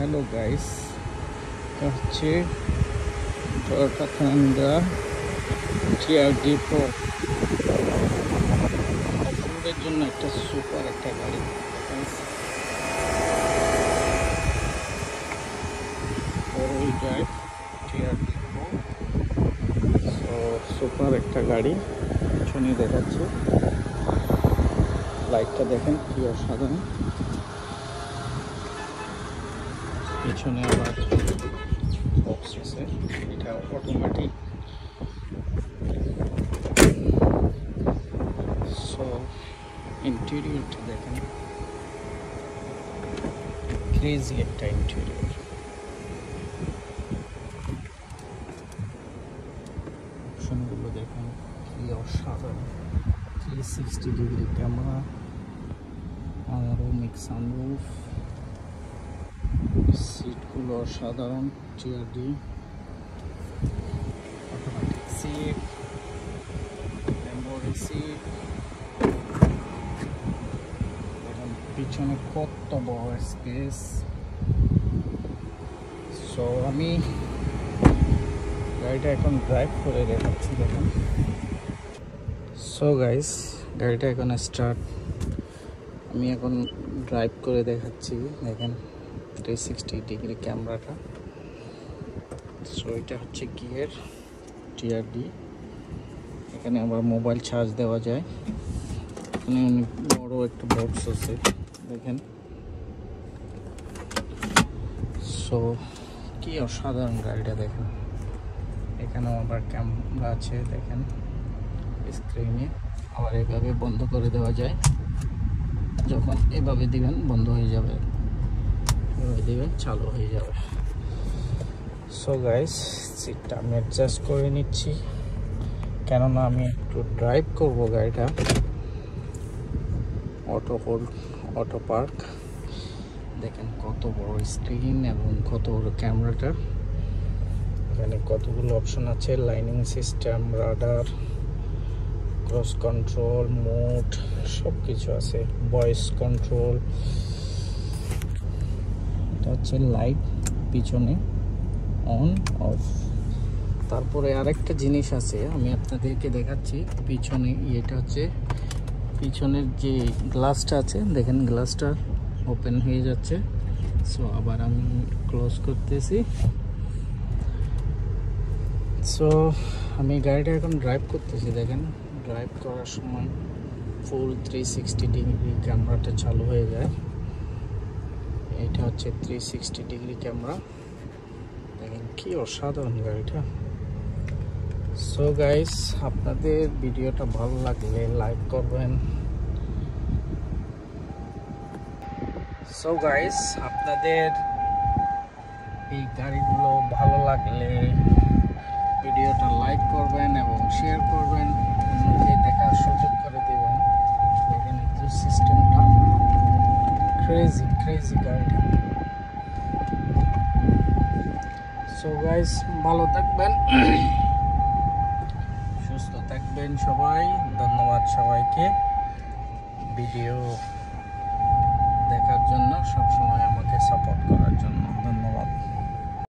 Hello guys, হচ্ছে Toyota thunder TRD pro. অফরোডের জন্য একটা সুপার একটা গাড়ি। Four wheel drive TRD pro, so super একটা গাড়ি। পিছনে দেখাচ্ছে, লাইটটা দেখেন কি অসাধারণ। পিছনে আবার বক্স আছে, এটা অটোমেটিক। সো ইন্টেরিয়রটা দেখেন, ক্রেজি একটা ইন্টেরিয়র। অপশনগুলো দেখেন কি অসাধারণ। 360 ডিগ্রি ক্যামেরা, পানোরামিক সানরুফ, সিটগুলো অসাধারণ। TRD automatic seat, memory seat. দেখেন পিছনে কত বড় স্পেস। সো আমি গাড়িটা এখন ড্রাইভ করে দেখাচ্ছি, দেখেন। সো গাইস, গাড়িটা এখন স্টার্ট। আমি এখন ড্রাইভ করে দেখাচ্ছি, দেখেন 360 ডিগ্রি ক্যামেরাটা। সো এটা হচ্ছে গিয়ার টিআরডি। এখানে আবার মোবাইল চার্জ দেওয়া যায়। এখানে অনেক বড় একটা বক্স আছে, দেখেন। সো কি অসাধারণ গাড়িটা, দেখেন। এখানেও আবার ক্যামেরা আছে, দেখেন স্ক্রিনে। আবার এভাবে বন্ধ করে দেওয়া যায়, যখন এভাবে দিবেন বন্ধ হয়ে যাবে, এভাবে দিবেন চালু হয়ে যাবে। সো গাইস, সিটটা আমি অ্যাডজাস্ট করে নিচ্ছি, কেননা আমি একটু ড্রাইভ করব গাড়িটা। Auto hold, auto park. দেখেন কত বড় স্ক্রিন এবং কত বড় ক্যামেরাটা। এখানে কতগুলো অপশন আছে, lining system, radar, cross control, mode, সব কিছু আছে, ভয়েস কন্ট্রোল। এটা হচ্ছে লাইট পিছনে অন অফ। তারপরে আরেকটা জিনিস আছে, আমি আপনাদেরকে দেখাচ্ছি। পিছনে এটা হচ্ছে পিছনের যে গ্লাসটা আছে, দেখেন গ্লাসটা ওপেন হয়ে যাচ্ছে। সো আবার আমি ক্লোজ করতেছি। সো আমি গাড়িটা এখন ড্রাইভ করতেছি, দেখেন। ড্রাইভ করার সময় ফুল 360 ডিগ্রি ক্যামেরাটা চালু হয়ে যায়। এটা হচ্ছে 360 ডিগ্রি ক্যামেরা, দেখেন কি অসাধারণ গাড়িটা। সো গাইস, আপনাদের ভিডিওটা ভালো লাগলে লাইক করবেন। সো গাইস, আপনাদের এই গাড়িগুলো ভালো লাগলে ভিডিওটা লাইক করবেন এবং শেয়ার করবেন, অন্যকে দেখার সুযোগ করে দেবেন। দেখেন এক্সস্ট সিস্টেমটা ক্রেজি গাড়িটা। সো গাইস, ভালো থাকবেন, সুস্থ থাকবেন সবাই। ধন্যবাদ সবাইকে ভিডিও দেখার জন্য, সবসময় আমাকে সাপোর্ট করার জন্য। ধন্যবাদ।